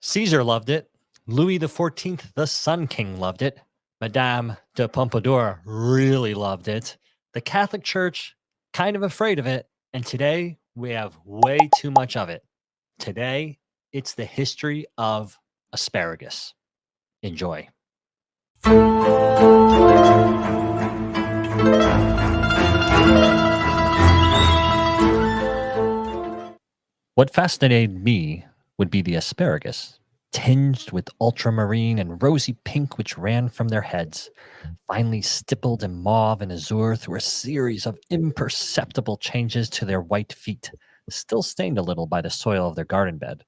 Caesar loved it. Louis XIV, the Sun King, loved it. Madame de Pompadour really loved it. The Catholic Church, kind of afraid of it. And today, we have way too much of it. Today, it's the history of asparagus. Enjoy. What fascinated me would be the asparagus, tinged with ultramarine and rosy pink which ran from their heads, finely stippled in mauve and azure through a series of imperceptible changes to their white feet, still stained a little by the soil of their garden bed.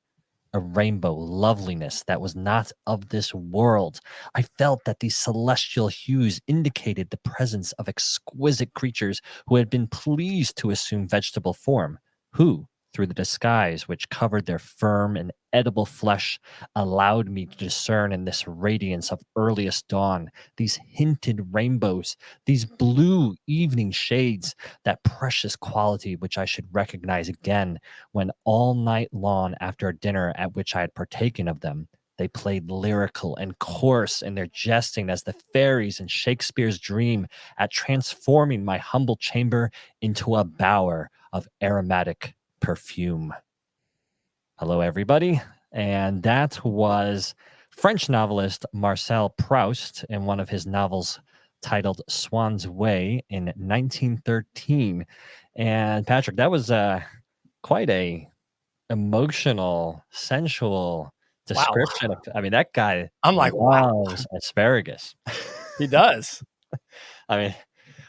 A rainbow loveliness that was not of this world. I felt that these celestial hues indicated the presence of exquisite creatures who had been pleased to assume vegetable form, who, through the disguise which covered their firm and edible flesh, allowed me to discern in this radiance of earliest dawn, these hinted rainbows, these blue evening shades, that precious quality which I should recognize again when all night long after a dinner at which I had partaken of them, they played lyrical and coarse in their jesting as the fairies in Shakespeare's dream at transforming my humble chamber into a bower of aromatic perfume. Hello, everybody. And that was French novelist Marcel Proust in one of his novels titled Swan's Way in 1913. And Patrick, that was quite a emotional, sensual description. Wow. I mean, that guy I'm like, loves asparagus. He does. I mean,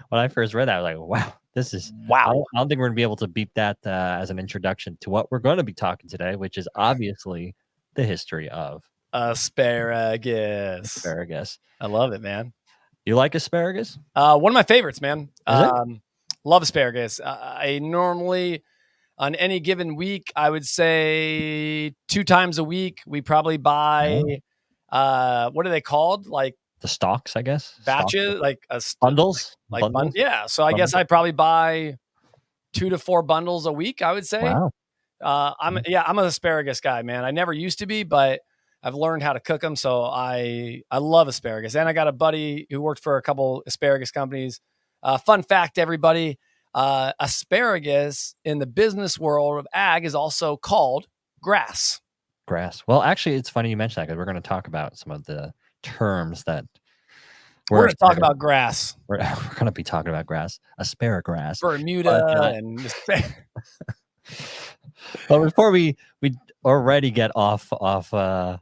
when I first read that, I was like, wow, this is Wow. I don't think we're going to be able to beat that as an introduction to what we're going to be talking today, which is obviously the history of Asparagus. I love it, man. You like asparagus? One of my favorites, man. Love asparagus. I normally, on any given week, I would say 2 times a week, we probably buy, what are they called? Like the stalks, I guess. Batches, bundles. Bundles. Yeah. So I guess I probably buy 2 to 4 bundles a week, I would say. Wow. I'm an asparagus guy, man. I never used to be, but I've learned how to cook them. So I love asparagus. And I got a buddy who worked for a couple asparagus companies. Fun fact, everybody, asparagus in the business world of ag is also called grass. Well, actually, it's funny you mentioned that because we're going to talk about some of the terms that we're going to talk about grass. We're going to be talking about grass, asparagus, Bermuda, and well, before we already get off gear,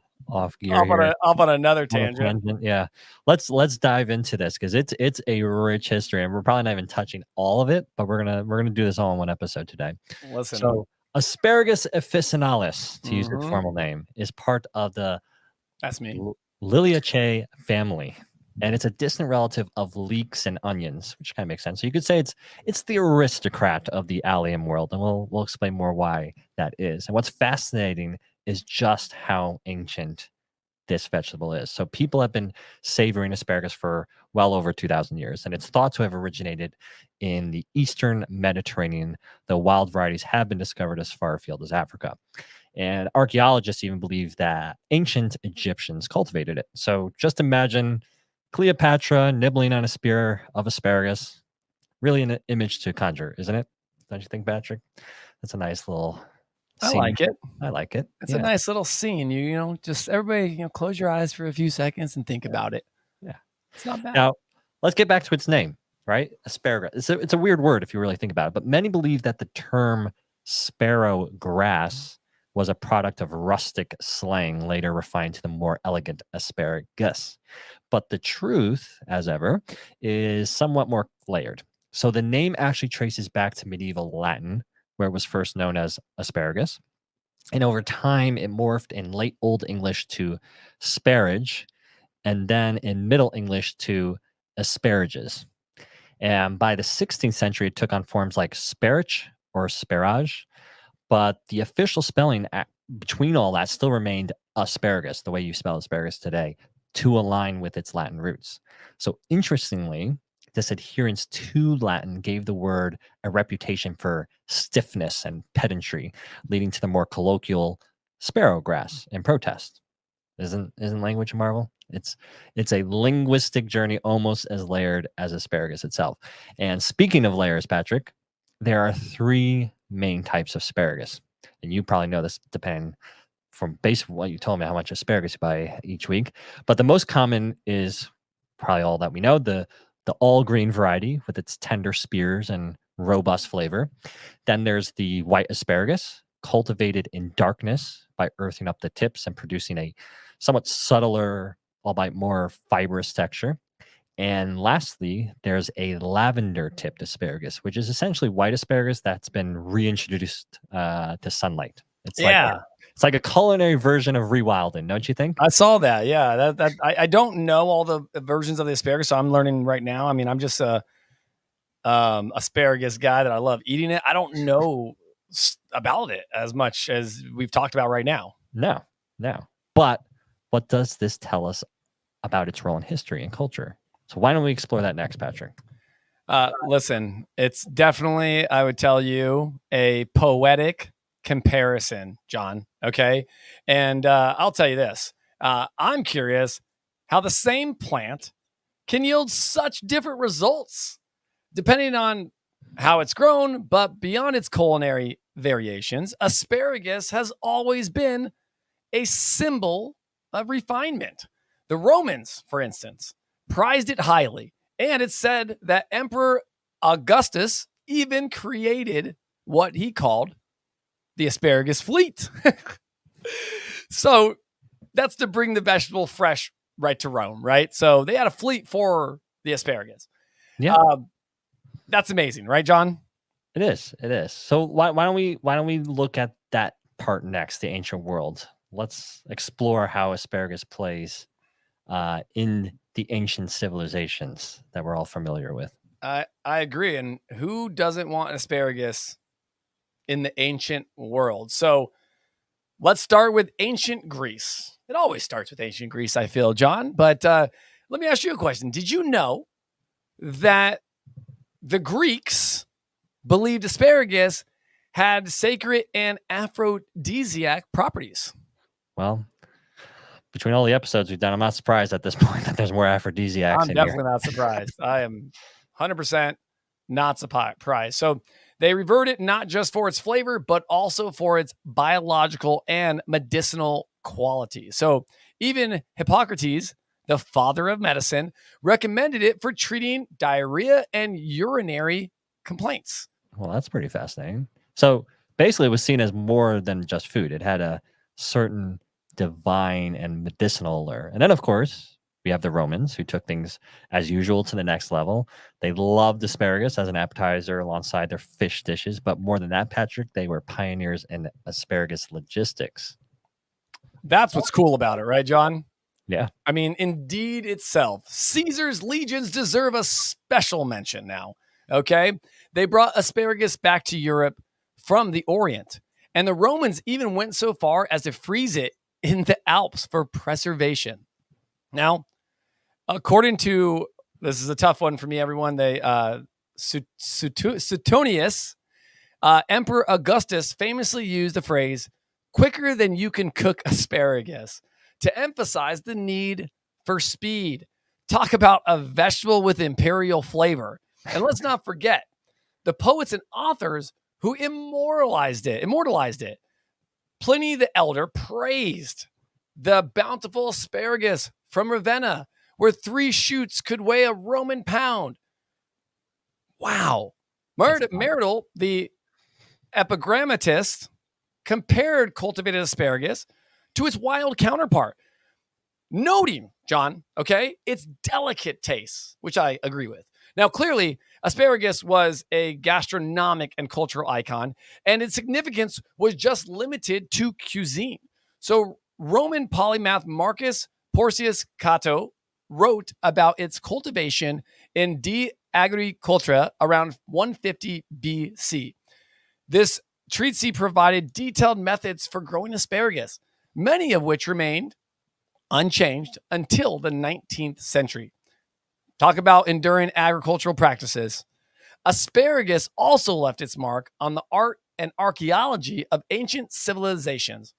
off on another tangent. Yeah, let's dive into this because it's a rich history, and we're probably not even touching all of it, but we're gonna do this all in one episode today. Listen, so Asparagus officinalis, to use its formal name, is part of the Liliaceae family. And it's a distant relative of leeks and onions, which kind of makes sense. So you could say it's the aristocrat of the allium world, and we'll explain more why that is. And what's fascinating is just how ancient this vegetable is. So people have been savoring asparagus for well over 2,000 years, and it's thought to have originated in the Eastern Mediterranean, though wild varieties have been discovered as far afield as Africa. And archaeologists even believe that ancient Egyptians cultivated it. So just imagine Cleopatra nibbling on a spear of asparagus. Really an image to conjure, isn't it? Don't you think, Patrick? That's a nice little scene. I like it. It's a nice little scene. Just everybody, close your eyes for a few seconds and think about it. Yeah. It's not bad. Now, let's get back to its name, right? Asparagus. It's a weird word if you really think about it, but many believe that the term sparrow grass was a product of rustic slang, later refined to the more elegant asparagus. But the truth, as ever, is somewhat more layered. So the name actually traces back to medieval Latin, where it was first known as asparagus. And over time, it morphed in late Old English to sparage, and then in Middle English to asparagus. And by the 16th century, it took on forms like sparage or sparage, but the official spelling between all that still remained asparagus, the way you spell asparagus today, to align with its Latin roots. So interestingly, this adherence to Latin gave the word a reputation for stiffness and pedantry, leading to the more colloquial sparrow grass in protest. Isn't language a marvel? It's a linguistic journey almost as layered as asparagus itself. And speaking of layers, Patrick, there are three main types of asparagus. And you probably know this depending from based on what you told me how much asparagus you buy each week. But the most common is probably all that we know, the all green variety with its tender spears and robust flavor. Then there's the white asparagus, cultivated in darkness by earthing up the tips and producing a somewhat subtler, albeit more fibrous texture. And lastly, there's a lavender tipped asparagus, which is essentially white asparagus that's been reintroduced to sunlight. It's like a culinary version of rewilding, don't you think? I saw that. Yeah, I don't know all the versions of the asparagus, so I'm learning right now. I mean, I'm just a asparagus guy that I love eating it. I don't know about it as much as we've talked about right now. No. But what does this tell us about its role in history and culture? So why don't we explore that next, Patrick? Listen, it's definitely, I would tell you, a poetic comparison, John. Okay. And I'll tell you this. I'm curious how the same plant can yield such different results depending on how it's grown, but beyond its culinary variations, asparagus has always been a symbol of refinement. The Romans, for instance, prized it highly, and it's said that Emperor Augustus even created what he called the asparagus fleet. So that's to bring the vegetable fresh right to Rome, right? So they had a fleet for the asparagus. Yeah. That's amazing, right, John? It is. So why don't we look at that part next, the ancient world? Let's explore how asparagus plays in the ancient civilizations that we're all familiar with. I agree. And who doesn't want asparagus in the ancient world? So let's start with ancient Greece. It always starts with ancient Greece, I feel, John. But let me ask you a question. Did you know that the Greeks believed asparagus had sacred and aphrodisiac properties? Well, between all the episodes we've done, I'm not surprised at this point that there's more aphrodisiacs I'm in definitely here. not surprised. I am 100% not surprised. So they revered it not just for its flavor, but also for its biological and medicinal qualities. So even Hippocrates, the father of medicine, recommended it for treating diarrhea and urinary complaints. Well, that's pretty fascinating. So basically, it was seen as more than just food. It had a certain divine and medicinal allure. And then, of course, we have the Romans who took things as usual to the next level. They loved asparagus as an appetizer alongside their fish dishes. But more than that, Patrick, they were pioneers in asparagus logistics. That's what's cool about it, right, John? Yeah. I mean, indeed itself. Caesar's legions deserve a special mention now. Okay. They brought asparagus back to Europe from the Orient. And the Romans even went so far as to freeze it in the Alps for preservation. Now, according to, this is a tough one for me, everyone. Suetonius, Emperor Augustus famously used the phrase, quicker than you can cook asparagus, to emphasize the need for speed. Talk about a vegetable with imperial flavor. And let's not forget the poets and authors who immortalized it. Pliny the Elder praised the bountiful asparagus from Ravenna, where 3 shoots could weigh a Roman pound. Wow. Meridal, the epigrammatist, compared cultivated asparagus to its wild counterpart, noting, John, okay, its delicate taste, which I agree with. Now, clearly, asparagus was a gastronomic and cultural icon, and its significance was just limited to cuisine. So, Roman polymath Marcus Porcius Cato wrote about its cultivation in De Agricultura around 150 BC. This treatise provided detailed methods for growing asparagus, many of which remained unchanged until the 19th century. Talk about enduring agricultural practices. Asparagus also left its mark on the art and archaeology of ancient civilizations,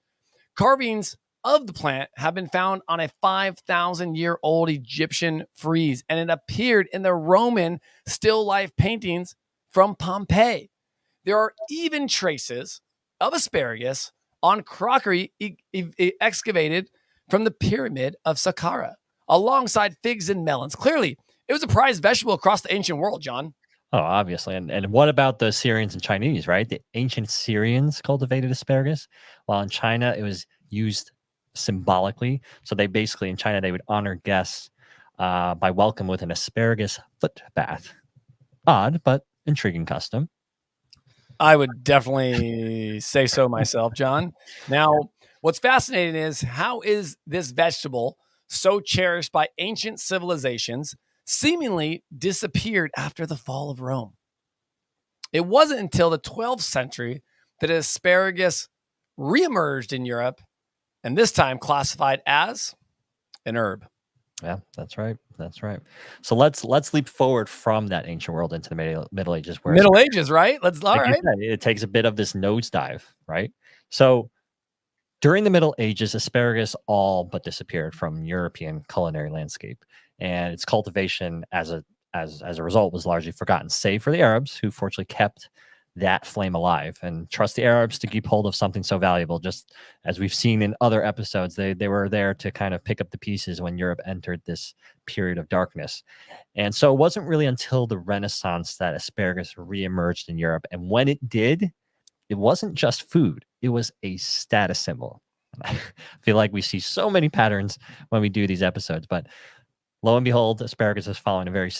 Carvings of the plant have been found on a 5,000-year-old Egyptian frieze, and it appeared in the Roman still life paintings from Pompeii. There are even traces of asparagus on crockery excavated from the pyramid of Saqqara, alongside figs and melons. Clearly, it was a prized vegetable across the ancient world, John. Oh, obviously. And what about the Syrians and Chinese, right? The ancient Syrians cultivated asparagus, while in China it was used symbolically. So they basically, in China, they would honor guests by welcome with an asparagus foot bath. Odd, but intriguing custom. I would definitely say so myself, John. Now, what's fascinating is how is this vegetable so cherished by ancient civilizations seemingly disappeared after the fall of Rome? It wasn't until the 12th century that asparagus reemerged in Europe, and this time classified as an herb. Yeah, that's right. That's right. So let's leap forward from that ancient world into the Middle Ages, where Middle Ages, right? All like you right. said, it takes a bit of this nosedive, right? So during the Middle Ages, asparagus all but disappeared from European culinary landscape, and its cultivation as a result was largely forgotten, save for the Arabs, who fortunately kept that flame alive. And trust the Arabs to keep hold of something so valuable. Just as we've seen in other episodes, they were there to kind of pick up the pieces when Europe entered this period of darkness. And so it wasn't really until the Renaissance that asparagus reemerged in Europe. And when it did, it wasn't just food, it was a status symbol. I feel like we see so many patterns when we do these episodes, but lo and behold, asparagus is following a very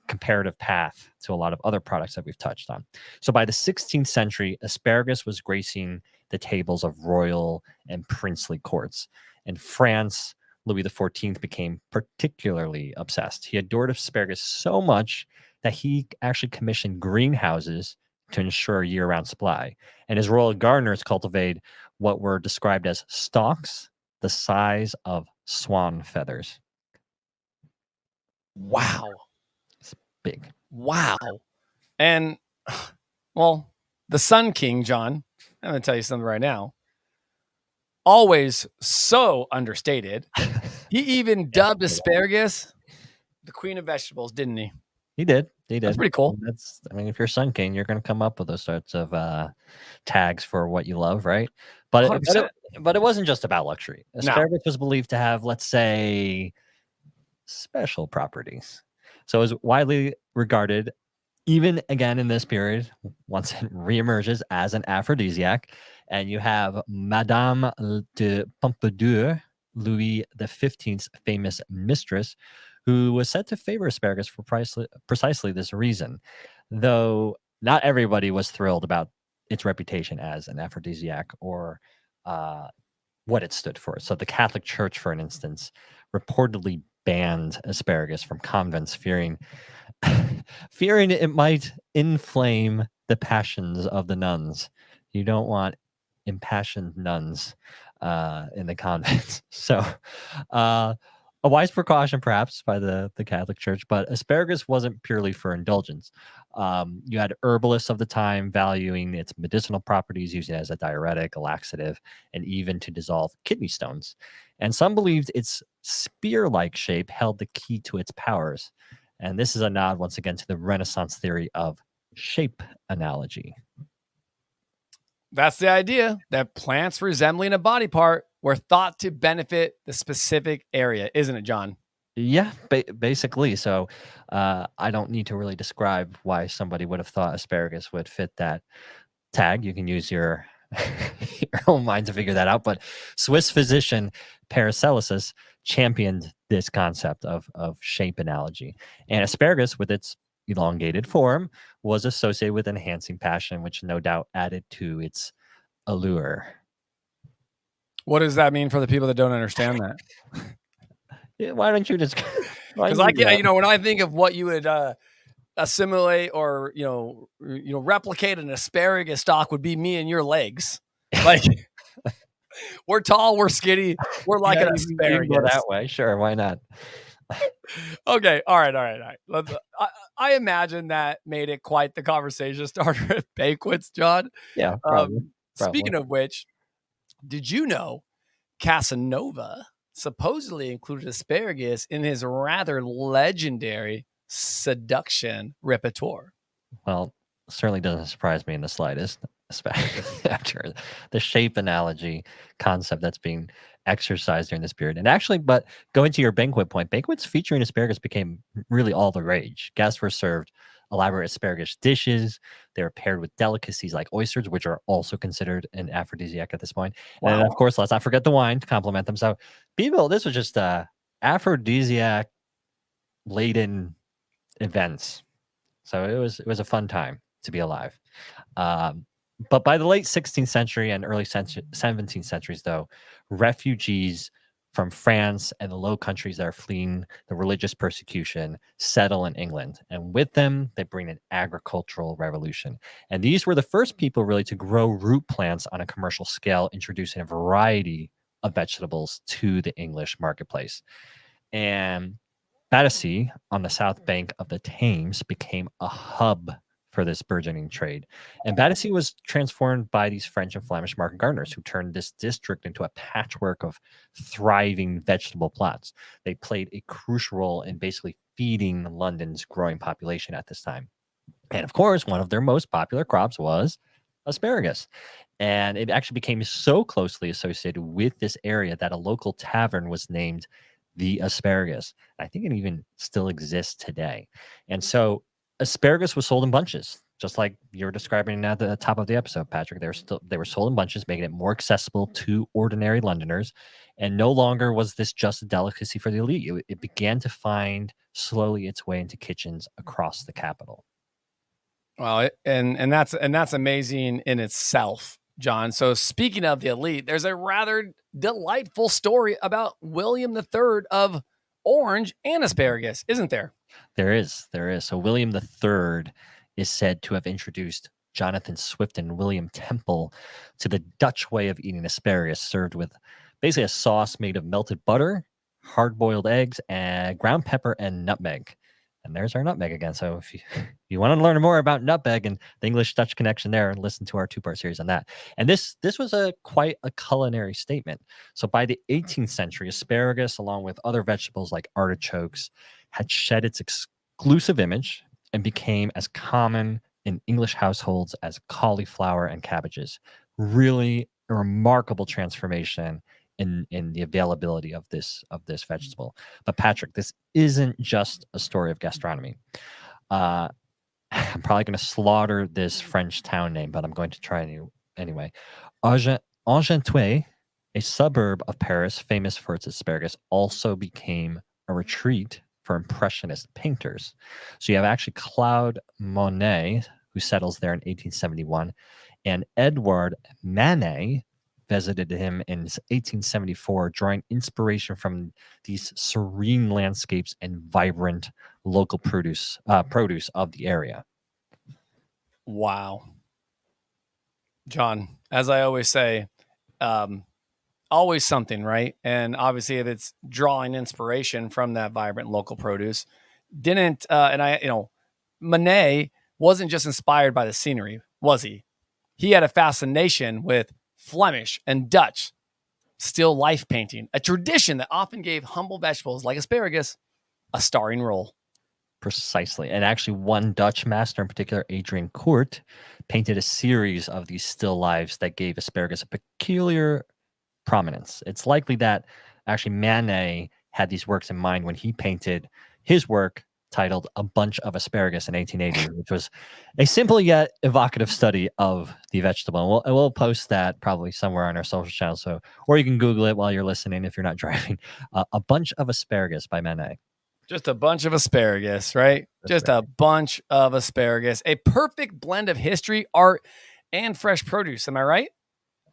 comparative path to a lot of other products that we've touched on. So by the 16th century, asparagus was gracing the tables of royal and princely courts. In France, Louis XIV became particularly obsessed. He adored asparagus so much that he actually commissioned greenhouses to ensure a year-round supply. And his royal gardeners cultivated what were described as stalks the size of swan feathers. Wow. It's big. Wow. And, well, the Sun King, John, I'm going to tell you something right now. Always so understated. He even dubbed asparagus the queen of vegetables, didn't he? He did. That's pretty cool. I mean, if you're Sun King, you're going to come up with those sorts of tags for what you love, right? But it wasn't just about luxury. Asparagus was believed to have, let's say, special properties. So it was widely regarded, even again in this period, once it reemerges as an aphrodisiac. And you have Madame de Pompadour, Louis XV's famous mistress, who was said to favor asparagus for precisely this reason. Though not everybody was thrilled about its reputation as an aphrodisiac or what it stood for. So the Catholic Church, for an instance, reportedly banned asparagus from convents, fearing it might inflame the passions of the nuns. You don't want impassioned nuns in the convents. So a wise precaution perhaps by the Catholic Church, but asparagus wasn't purely for indulgence. You had herbalists of the time valuing its medicinal properties, using it as a diuretic, a laxative, and even to dissolve kidney stones. And some believed its spear-like shape held the key to its powers. And this is a nod once again to the Renaissance theory of shape analogy. That's the idea, that plants resembling a body part were thought to benefit the specific area, isn't it, John? Yeah, basically. So I don't need to really describe why somebody would have thought asparagus would fit that tag. You can use your own mind to figure that out. But Swiss physician Paracelsus championed this concept of shape analogy. And asparagus, with its elongated form, was associated with enhancing passion, which no doubt added to its allure. What does that mean for the people that don't understand that? Yeah, why don't you just? Because when I think of what you would assimilate or replicate an asparagus stalk would be me and your legs. Like we're tall, we're skinny, we're like an asparagus. Go that way, sure, why not? Okay, all right. I imagine that made it quite the conversation starter at banquets, John. Yeah, probably. Speaking of which, Did you know Casanova supposedly included asparagus in his rather legendary seduction repertoire? Well, certainly doesn't surprise me in the slightest, especially after the shape analogy concept that's being exercised during this period. And actually, but going to your banquet point, banquets featuring asparagus became really all the rage. Guests were served elaborate asparagus dishes. They were paired with delicacies like oysters, which are also considered an aphrodisiac at this point. And then, Wow. of course, let's not forget the wine to complement them. So, people, this was just aphrodisiac laden events, so it was a fun time to be alive. Um, but by the late 16th century and early 17th centuries, though, refugees from France and the Low Countries that are fleeing the religious persecution settle in England. And with them, they bring an agricultural revolution. And these were the first people really to grow root plants on a commercial scale, introducing a variety of vegetables to the English marketplace. And Battersea on the south bank of the Thames became a hub for this burgeoning trade. And Battersea was transformed by these French and Flemish market gardeners who turned this district into a patchwork of thriving vegetable plots. They played a crucial role in basically feeding London's growing population at this time. And of course, one of their most popular crops was asparagus. And it actually became so closely associated with this area that a local tavern was named the Asparagus. I think it even still exists today. And so asparagus was sold in bunches, just like you were describing at the top of the episode, Patrick. They were sold in bunches, making it more accessible to ordinary Londoners. And no longer was this just a delicacy for the elite. It began to find slowly its way into kitchens across the capital. Well, and that's amazing in itself, John. So speaking of the elite, there's a rather delightful story about William III of Orange and asparagus, isn't there? There is. So William III is said to have introduced Jonathan Swift and William Temple to the Dutch way of eating asparagus, served with basically a sauce made of melted butter, hard-boiled eggs, and ground pepper and nutmeg. And there's our nutmeg again. So if you want to learn more about nutmeg and the English-Dutch connection there, listen to our two-part series on that. And this was quite a culinary statement. So by the 18th century, asparagus, along with other vegetables like artichokes, had shed its exclusive image and became as common in English households as cauliflower and cabbages. Really a remarkable transformation in the availability of this vegetable. But Patrick, this isn't just a story of gastronomy. I'm probably going to slaughter this French town name, but I'm going to try anyway. Argenteuil, a suburb of Paris famous for its asparagus, also became a retreat for Impressionist painters. So you have actually Claude Monet, who settles there in 1871, and Edouard Manet visited him in 1874, drawing inspiration from these serene landscapes and vibrant local produce of the area. Wow. John, as I always say, always something, right? And obviously, if it's drawing inspiration from that vibrant local produce, Monet wasn't just inspired by the scenery, was he? He had a fascination with Flemish and Dutch still life painting, a tradition that often gave humble vegetables like asparagus a starring role. Precisely. And actually, one Dutch master in particular, Adrian Court, painted a series of these still lives that gave asparagus a peculiar prominence. It's likely that actually Manet had these works in mind when he painted his work titled A Bunch of Asparagus in 1880, which was a simple yet evocative study of the vegetable. And we'll post that probably somewhere on our social channels. So, or you can Google it while you're listening if you're not driving. A Bunch of Asparagus by Manet. Just a bunch of asparagus, right? Just a bunch of asparagus. A perfect blend of history, art, and fresh produce. Am I right?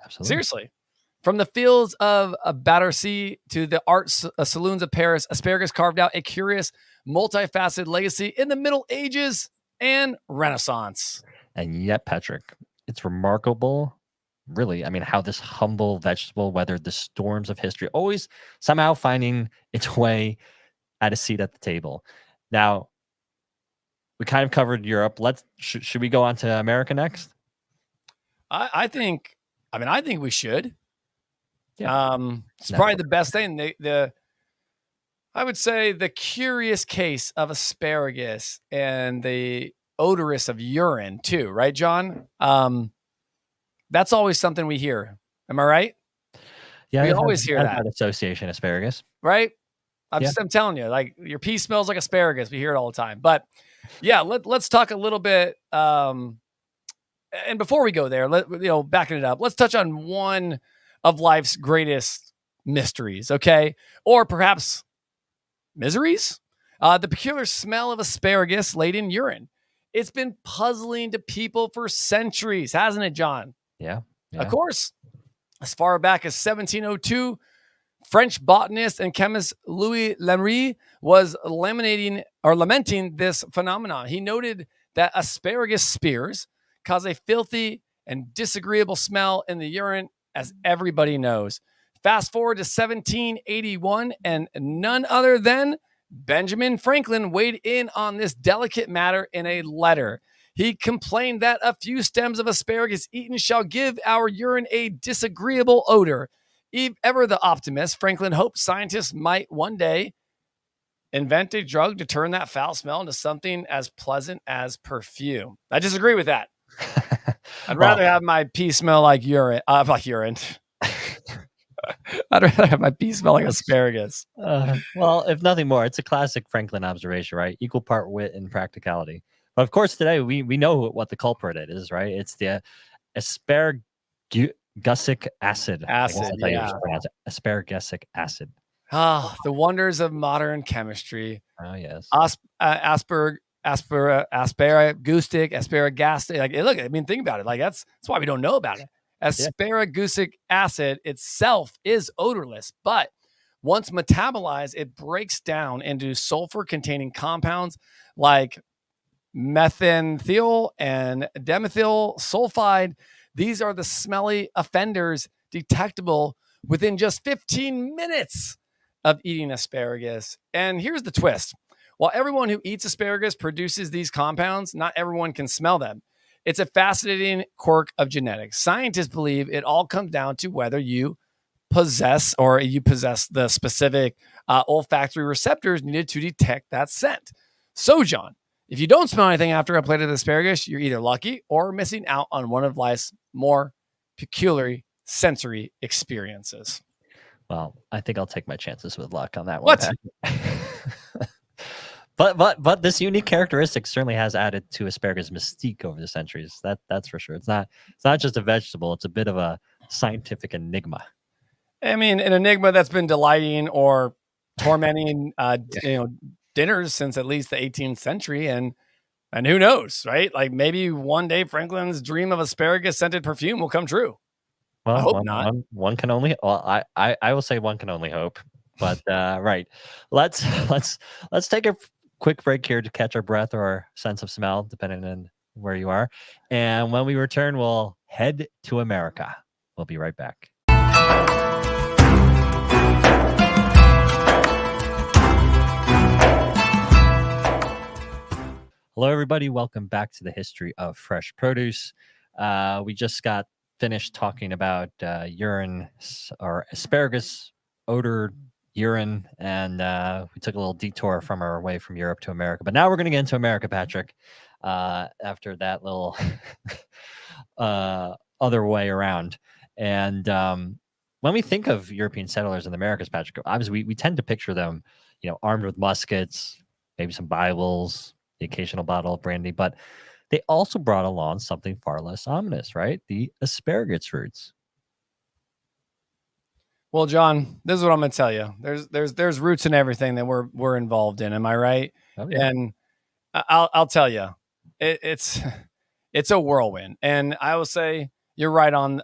Absolutely. Seriously. From the fields of Battersea to the art saloons of Paris, asparagus carved out a curious, multifaceted legacy in the Middle Ages and Renaissance. And yet, Patrick, it's remarkable, really, I mean, how this humble vegetable weathered the storms of history, always somehow finding its way at a seat at the table. Now, we kind of covered Europe. Should we go on to America next? I think we should. Yeah. It's probably the best thing. I would say the curious case of asparagus and the odorous of urine too, right, John? That's always something we hear. Am I right? Yeah, We it always hear has that, that association, asparagus. right? Yeah. I'm telling you, like your pee smells like asparagus. We hear it all the time. But yeah, let's talk a little bit. And before we go there, backing it up, let's touch on one of life's greatest mysteries, okay? Or perhaps miseries? The peculiar smell of asparagus laden urine. It's been puzzling to people for centuries, hasn't it, John? Yeah. Of Yeah. course, as far back as 1702, French botanist and chemist Louis Lemery was lamenting this phenomenon. He noted that asparagus spears cause a filthy and disagreeable smell in the urine, as everybody knows. Fast forward to 1781, and none other than Benjamin Franklin weighed in on this delicate matter in a letter. He complained that a few stems of asparagus eaten shall give our urine a disagreeable odor. Ever the optimist, Franklin hoped scientists might one day invent a drug to turn that foul smell into something as pleasant as perfume. I disagree with that. I'd Well, rather have my pee smell like urine. Like urine. I'd rather have my pee smell like asparagus. well, if nothing more, it's a classic Franklin observation, right? Equal part wit and practicality. But of course, today we know what the culprit it is, right? It's the asparagusic acid. I guess Acid, that's how you yeah. pronounce it. Asparagusic acid. Ah, the wonders of modern chemistry. Oh yes. Asparagustic, asparagastic. Like, look, I mean, think about it. Like, that's why we don't know about it. Asparagusic acid itself is odorless, but once metabolized, it breaks down into sulfur-containing compounds like methanethyl and dimethyl sulfide. These are the smelly offenders detectable within just 15 minutes of eating asparagus. And here's the twist. While everyone who eats asparagus produces these compounds, not everyone can smell them. It's a fascinating quirk of genetics. Scientists believe it all comes down to whether you possess the specific olfactory receptors needed to detect that scent. So, John, if you don't smell anything after a plate of asparagus, you're either lucky or missing out on one of life's more peculiar sensory experiences. Well, I think I'll take my chances with luck on that one. What? But this unique characteristic certainly has added to asparagus mystique over the centuries. That's for sure. It's not just a vegetable. It's a bit of a scientific enigma. I mean, an enigma that's been delighting or tormenting, dinners since at least the 18th century, and who knows, right? Like maybe one day Franklin's dream of asparagus scented perfume will come true. Well, I hope not. One can only. Well, I will say one can only hope. But right, let's take a quick break here to catch our breath or our sense of smell, depending on where you are. And when we return, we'll head to America. We'll be right back. Hello, everybody. Welcome back to the History of Fresh Produce. We just got finished talking about urine or asparagus odor urine, and we took a little detour from our way from Europe to America. But now we're going to get into America, Patrick, after that little other way around. And when we think of European settlers in the Americas, Patrick, obviously we tend to picture them, armed with muskets, maybe some Bibles, the occasional bottle of brandy, but they also brought along something far less ominous, right? The asparagus roots. Well, John, this is what I'm going to tell you. There's roots in everything that we're involved in. Am I right? Oh, yeah. And I'll tell you, it's a whirlwind. And I will say you're right on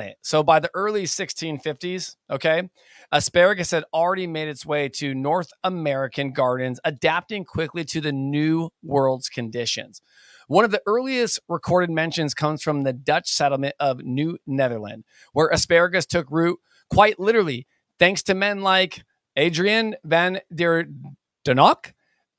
it. So by the early 1650s, okay, asparagus had already made its way to North American gardens, adapting quickly to the new world's conditions. One of the earliest recorded mentions comes from the Dutch settlement of New Netherland, where asparagus took root quite literally, thanks to men like Adrian van der Donok.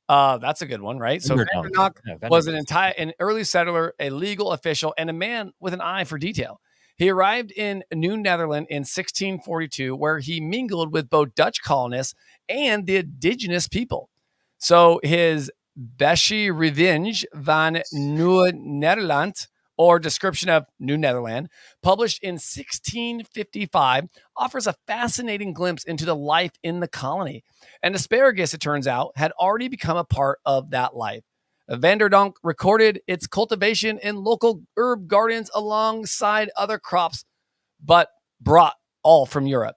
That's a good one, right? So Van der Donk was an early settler, a legal official, and a man with an eye for detail. He arrived in New Netherland in 1642, where he mingled with both Dutch colonists and the indigenous people. So his Besche Revenge van Nieuw Nederland, or Description of New Netherland, published in 1655, offers a fascinating glimpse into the life in the colony. And asparagus, it turns out, had already become a part of that life. Vanderdonk recorded its cultivation in local herb gardens alongside other crops, but brought all from Europe.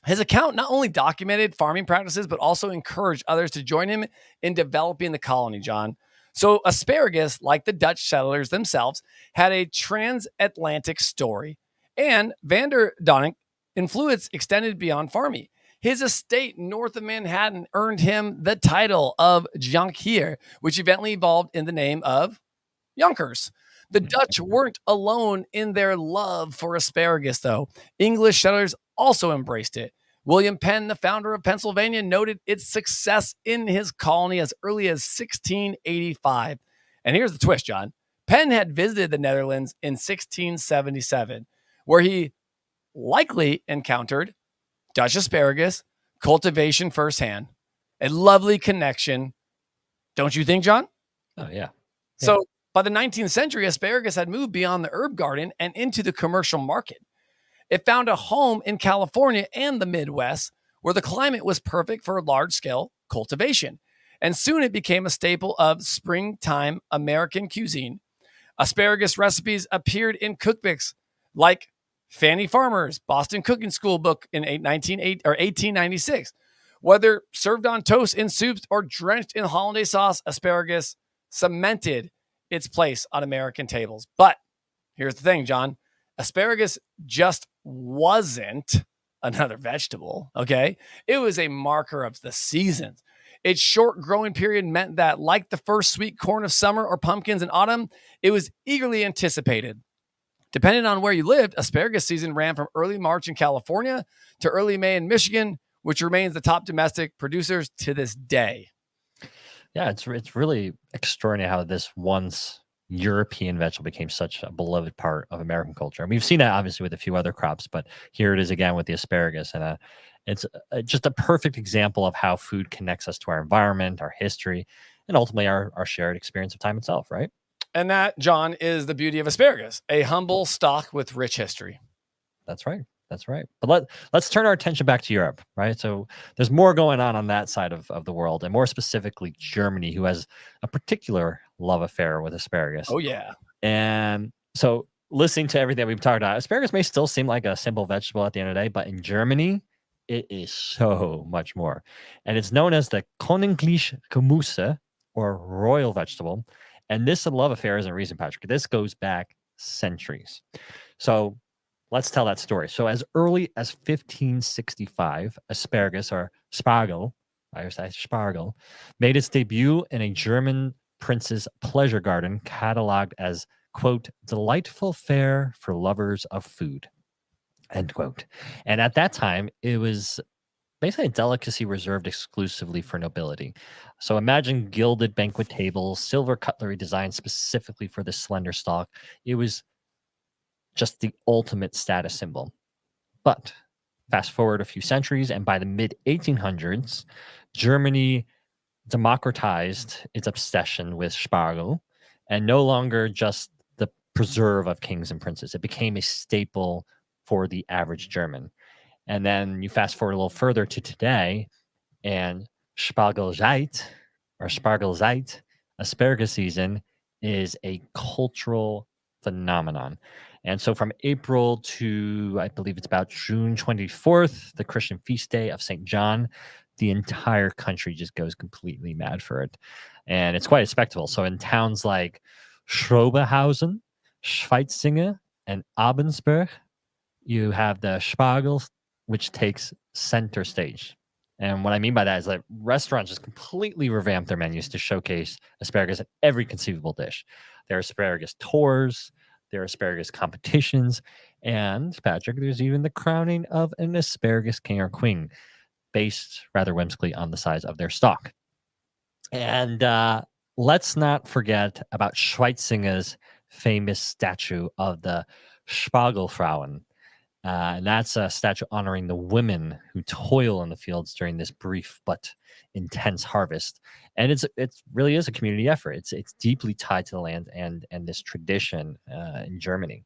His account not only documented farming practices, but also encouraged others to join him in developing the colony, John. So asparagus, like the Dutch settlers themselves, had a transatlantic story. And Van der Donck influence extended beyond farming. His estate north of Manhattan earned him the title of Jonkheer, which eventually evolved in the name of Yonkers. The Dutch weren't alone in their love for asparagus, though. English settlers also embraced it. William Penn, the founder of Pennsylvania, noted its success in his colony as early as 1685. And here's the twist, John. Penn had visited the Netherlands in 1677, where he likely encountered Dutch asparagus cultivation firsthand. A lovely connection. Don't you think, John? Oh, yeah. So by the 19th century, asparagus had moved beyond the herb garden and into the commercial market. It found a home in California and the Midwest, where the climate was perfect for large-scale cultivation. And soon it became a staple of springtime American cuisine. Asparagus recipes appeared in cookbooks like Fanny Farmer's Boston Cooking School book in 1896. Whether served on toast, in soups, or drenched in hollandaise sauce, asparagus cemented its place on American tables. But here's the thing, John. Asparagus just wasn't another vegetable, okay? It was a marker of the seasons. Its short growing period meant that, like the first sweet corn of summer or pumpkins in autumn, it was eagerly anticipated. Depending on where you lived, asparagus season ran from early March in California to early May in Michigan, which remains the top domestic producers to this day. Yeah, it's really extraordinary how this once European vegetable became such a beloved part of American culture. And we've seen that obviously with a few other crops, but here it is again with the asparagus. And it's just a perfect example of how food connects us to our environment, our history, and ultimately our shared experience of time itself, right? And that, John, is the beauty of asparagus, a humble stock with rich history. That's right. That's right. But let's turn our attention back to Europe, right? So there's more going on that side of the world, and more specifically Germany, who has a particular love affair with asparagus. Oh, yeah. And so listening to everything we've talked about, asparagus may still seem like a simple vegetable at the end of the day, but in Germany, it is so much more. And it's known as the Königliche Gemüse, or royal vegetable. And this love affair isn't recent, Patrick. This goes back centuries. So let's tell that story. So as early as 1565, asparagus, or Spargel, I say Spargel, made its debut in a German prince's pleasure garden, cataloged as, quote, delightful fare for lovers of food, end quote. And at that time, it was basically a delicacy reserved exclusively for nobility. So imagine gilded banquet tables, silver cutlery designed specifically for this slender stalk. It was just the ultimate status symbol. But fast forward a few centuries, and by the mid 1800s, Germany democratized its obsession with Spargel, and no longer just the preserve of kings and princes. It became a staple for the average German. And then you fast forward a little further to today, and Spargelzeit, or Spargelzeit, asparagus season, is a cultural phenomenon. And so from April to, I believe it's about June 24th, the Christian feast day of St. John, the entire country just goes completely mad for it. And it's quite a spectacle. So in towns like Schroberhausen, Schweitzinger, and Abensberg, you have the Spargel, which takes center stage. And what I mean by that is that restaurants just completely revamped their menus to showcase asparagus in every conceivable dish. There are asparagus tours, there are asparagus competitions, and Patrick, there's even the crowning of an asparagus king or queen, based rather whimsically on the size of their stalk. And let's not forget about Schweitzinger's famous statue of the Spargelfrauen. And that's a statue honoring the women who toil in the fields during this brief but intense harvest. And it really is a community effort. It's deeply tied to the land and this tradition in Germany.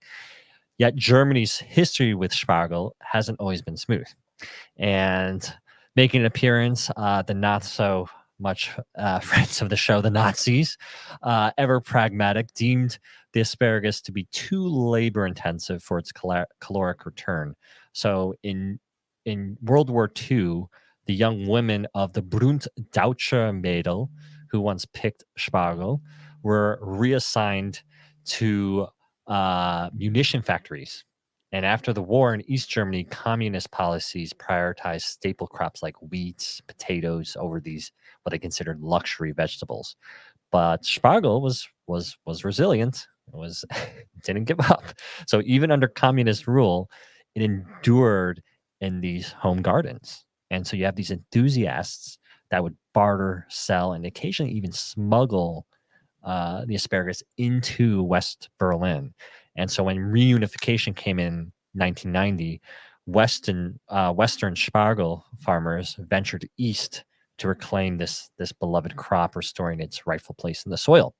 Yet Germany's history with Spargel hasn't always been smooth. And making an appearance, the not so much friends of the show, the Nazis, ever pragmatic, deemed the asparagus to be too labor intensive for its caloric return. So in World War II, the young women of the Brunt Deutsche Mädel, who once picked Spargel, were reassigned to munition factories. And after the war in East Germany, communist policies prioritized staple crops like wheat, potatoes over these what they considered luxury vegetables. But Spargel was resilient. It was didn't give up. So even under communist rule, it endured in these home gardens. And so you have these enthusiasts that would barter, sell, and occasionally even smuggle the asparagus into West Berlin. And so when reunification came in 1990, Western Spargel farmers ventured east to reclaim this beloved crop, restoring its rightful place in the soil.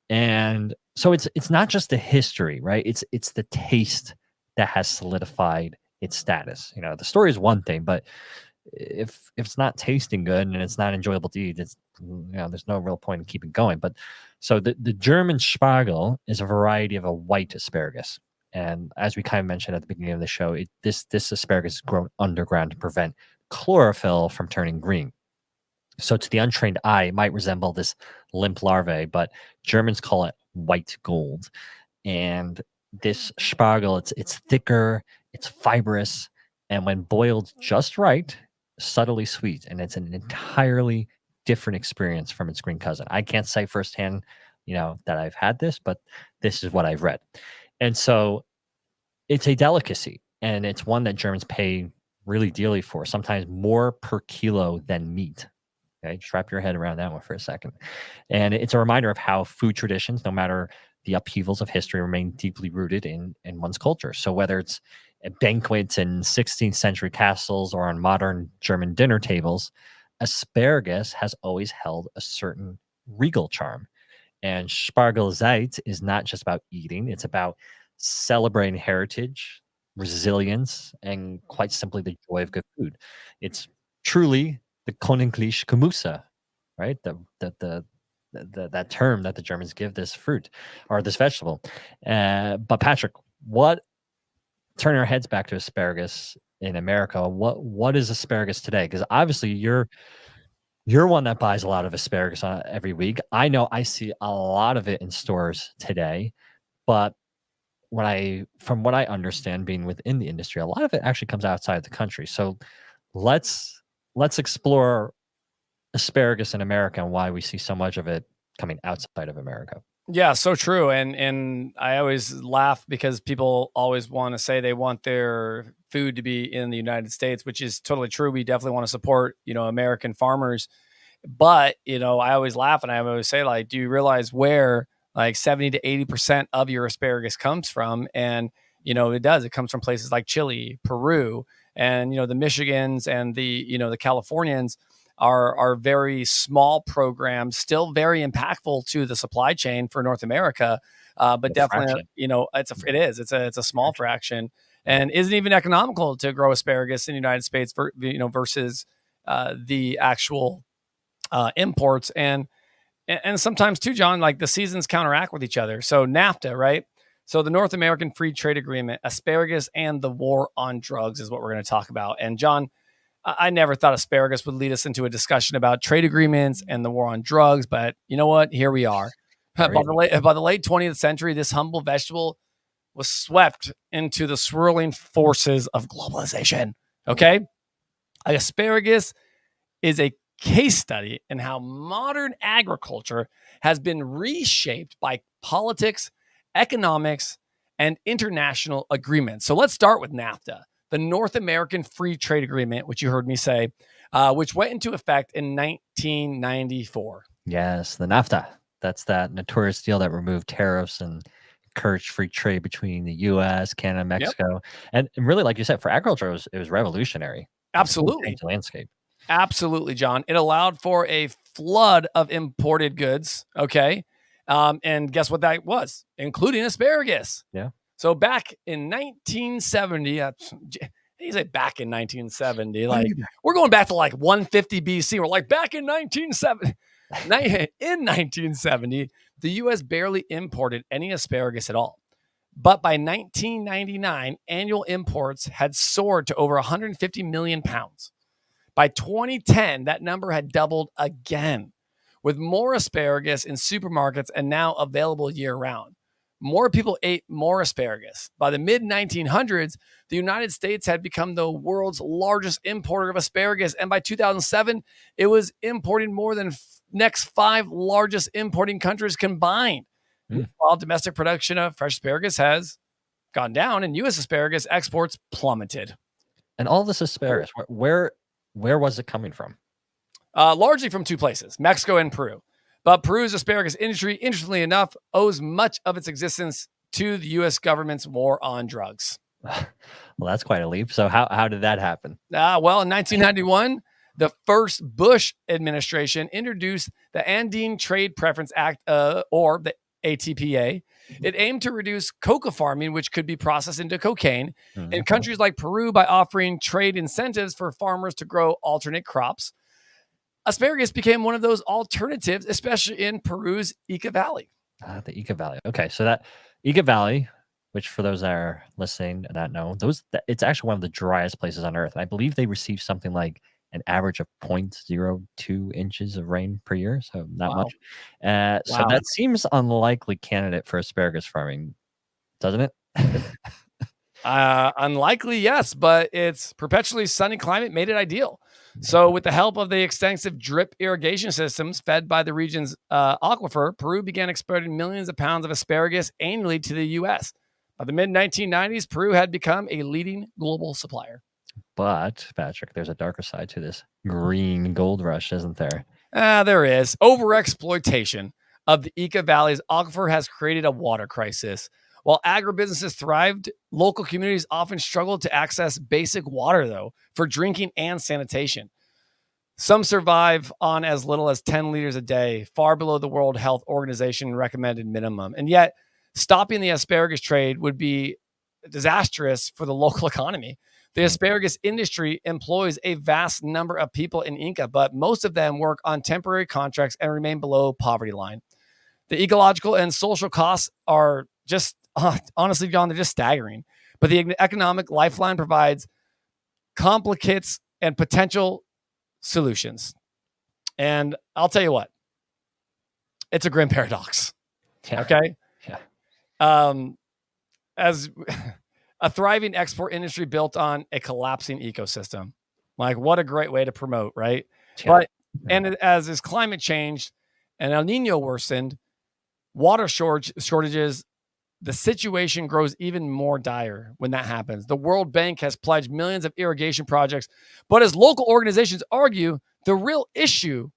And so it's not just the history, right? It's the taste that has solidified its status. You know, the story is one thing, but if it's not tasting good and it's not enjoyable to eat, there's no real point in keeping going. But so the German Spargel is a variety of a white asparagus. And as we kind of mentioned at the beginning of the show, this asparagus is grown underground to prevent chlorophyll from turning green. So to the untrained eye, it might resemble this limp larvae, but Germans call it white gold. And this Spargel, it's thicker, it's fibrous, and when boiled just right, subtly sweet. And it's an entirely different experience from its green cousin. I can't say firsthand, that I've had this, but this is what I've read. And so it's a delicacy, and it's one that Germans pay really dearly for, sometimes more per kilo than meat. Okay, just wrap your head around that one for a second. And it's a reminder of how food traditions, no matter the upheavals of history, remain deeply rooted in one's culture. So whether it's at banquets in 16th century castles or on modern German dinner tables, asparagus has always held a certain regal charm. And Spargelzeit is not just about eating, it's about celebrating heritage, resilience, and quite simply the joy of good food. It's truly the Königliche Gemüse, right? That term that the Germans give this fruit or this vegetable. But Patrick, turning our heads back to asparagus in America, what is asparagus today? Because obviously you're one that buys a lot of asparagus every week. I know I see a lot of it in stores today, but from what I understand, being within the industry, a lot of it actually comes outside the country. So let's explore asparagus in America and why we see so much of it coming outside of America. Yeah, so true. And I always laugh because people always want to say they want their food to be in the United States, which is totally true. We definitely want to support, American farmers. But, I always laugh and I always say, like, do you realize where like 70 to 80% of your asparagus comes from? And, it does. It comes from places like Chile, Peru, and, the Michigans and the Californians are very small programs, still very impactful to the supply chain for North America. But definitely, it's a small fraction and isn't even economical to grow asparagus in the United States versus the actual imports. And sometimes too, John, like the seasons counteract with each other. So NAFTA, right? So the North American Free Trade Agreement, asparagus and the war on drugs is what we're going to talk about. And John, I never thought asparagus would lead us into a discussion about trade agreements and the war on drugs, but you know what? Here we are. By the late 20th century, this humble vegetable was swept into the swirling forces of globalization. Okay? Asparagus is a case study in how modern agriculture has been reshaped by politics, economics, and international agreements. So let's start with NAFTA, the North American Free Trade Agreement, which you heard me say, which went into effect in 1994. Yes, the NAFTA. That's that notorious deal that removed tariffs and encouraged free trade between the U.S., Canada, Yep. Mexico, and really, like you said, for agriculture, it was revolutionary. It really changed Absolutely. the landscape. Absolutely, John. It allowed for a flood of imported goods. Okay. And guess what that was? Including asparagus. Yeah. So back in 1970, he say back in 1970, like we're going back to like 150 BC. We're like back in 1970. In 1970, the U.S. barely imported any asparagus at all. But by 1999, annual imports had soared to over 150 million pounds. By 2010, that number had doubled again, with more asparagus in supermarkets and now available year-round. More people ate more asparagus. By the mid-1900s, the United States had become the world's largest importer of asparagus, and by 2007, it was importing more than next 5 largest importing countries combined. While domestic production of fresh asparagus has gone down, and U.S. asparagus exports plummeted. And all this asparagus, where was it coming from? Largely from 2 places, Mexico and Peru. But Peru's asparagus industry, interestingly enough, owes much of its existence to the U.S. government's war on drugs. Well, that's quite a leap. So how did that happen? Well, in 1991, the first Bush administration introduced the Andine Trade Preference Act, or the ATPA. It aimed to reduce coca farming, which could be processed into cocaine, in countries like Peru by offering trade incentives for farmers to grow alternate crops. Asparagus became one of those alternatives, especially in Peru's Ica Valley. The Ica Valley. Okay, so that Ica Valley, which for those that are listening and not know, it's actually one of the driest places on Earth. And I believe they receive something like an average of 0.02 inches of rain per year, so not much. So that seems unlikely candidate for asparagus farming, doesn't it? Unlikely, yes, but its perpetually sunny climate made it ideal. So with the help of the extensive drip irrigation systems fed by the region's aquifer, Peru began exporting millions of pounds of asparagus annually to the U.S. By the mid-1990s, Peru had become a leading global supplier. But, Patrick, there's a darker side to this green gold rush, isn't there? There is. Overexploitation of the Ica Valley's aquifer has created a water crisis. While agribusinesses thrived, local communities often struggled to access basic water, though, for drinking and sanitation. Some survive on as little as 10 liters a day, far below the World Health Organization recommended minimum. And yet, stopping the asparagus trade would be disastrous for the local economy. The asparagus industry employs a vast number of people in Inca, but most of them work on temporary contracts and remain below poverty line. The ecological and social costs are just, honestly, John, they're just staggering. But the economic lifeline provides complicates and potential solutions. And I'll tell you what, it's a grim paradox. Yeah. Okay. Yeah. As a thriving export industry built on a collapsing ecosystem, like what a great way to promote, right? Yeah. And as this climate changed and El Nino worsened, water shortages, the situation grows even more dire when that happens. The World Bank has pledged millions of irrigation projects, but as local organizations argue, the real issue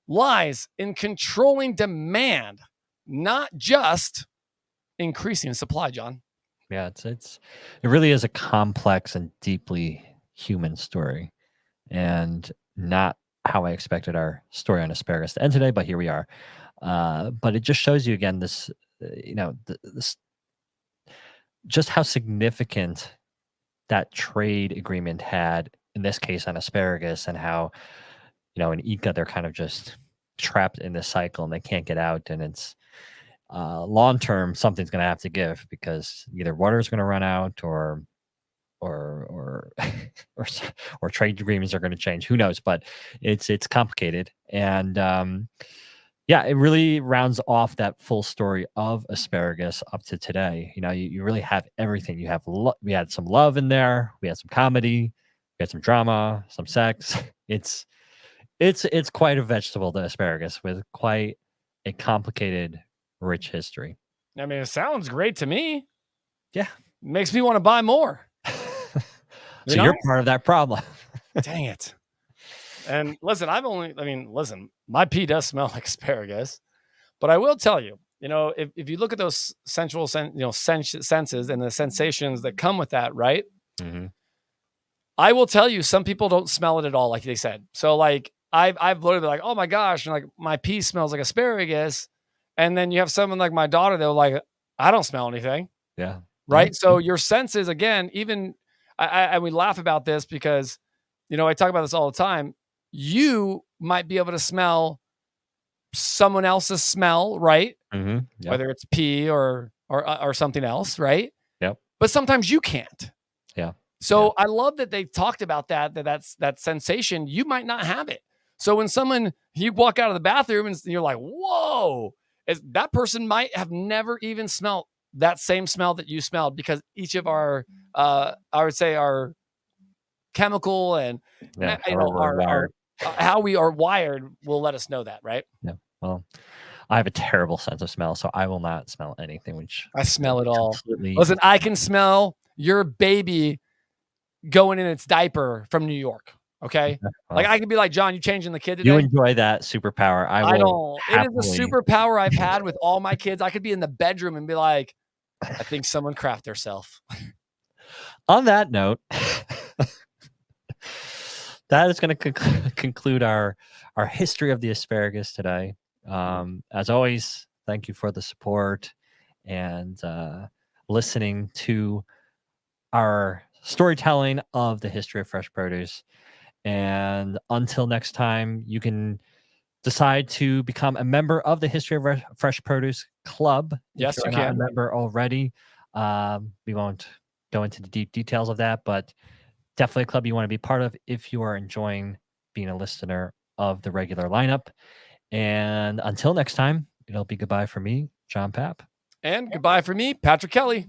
lies in controlling demand, not just increasing supply, John. Yeah, it really is a complex and deeply human story, and not how I expected our story on asparagus to end today. But here we are. But it just shows you again this, this just how significant that trade agreement had in this case on asparagus, and how in Ica they're kind of just trapped in this cycle and they can't get out, and it's long term something's going to have to give, because either water is going to run out or or trade agreements are going to change. Who knows? But it's complicated, and yeah, it really rounds off that full story of asparagus up to today. You really have everything. You have we had some love in there, we had some comedy, we had some drama, some sex. It's quite a vegetable, the asparagus, with quite a complicated, rich history. I mean, it sounds great to me. Yeah. Makes me want to buy more. So you're part of that problem. Dang it. And listen, my pee does smell like asparagus, but I will tell you, if you look at those sensual senses and the sensations that come with that, right? Mm-hmm. I will tell you, some people don't smell it at all, like they said. So like I've literally been like, oh my gosh, and like my pee smells like asparagus. And then you have someone like my daughter, they're like, I don't smell anything. Yeah. Right. So your senses, again, even we laugh about this because, I talk about this all the time. You might be able to smell someone else's smell, right? Mm-hmm. Yep. Whether it's pee or something else, right? Yep. But sometimes you can't. Yeah. So I love that they talked about that's that sensation. You might not have it. So when you walk out of the bathroom and you're like, whoa, that person might have never even smelled that same smell that you smelled, because each of our, I would say our chemical and our how we are wired will let us know that, right? Yeah. Well, I have a terrible sense of smell, so I will not smell anything. Which I smell it all. Listen, I can smell your baby going in its diaper from New York. Okay. Well, like I could be like, John, you changing the kid today? You enjoy that superpower. I don't. It is a superpower I've had with all my kids. I could be in the bedroom and be like, I think someone crapped herself. On that note, that is going to conclude our history of the asparagus today. As always, thank you for the support and listening to our storytelling of the history of fresh produce. And until next time, you can decide to become a member of the History of Fresh Produce Club. Yes, if you're not a member already. We won't go into the deep details of that, but definitely a club you want to be part of if you are enjoying being a listener of the regular lineup. And until next time, it'll be goodbye for me, John Papp. And goodbye for me, Patrick Kelly.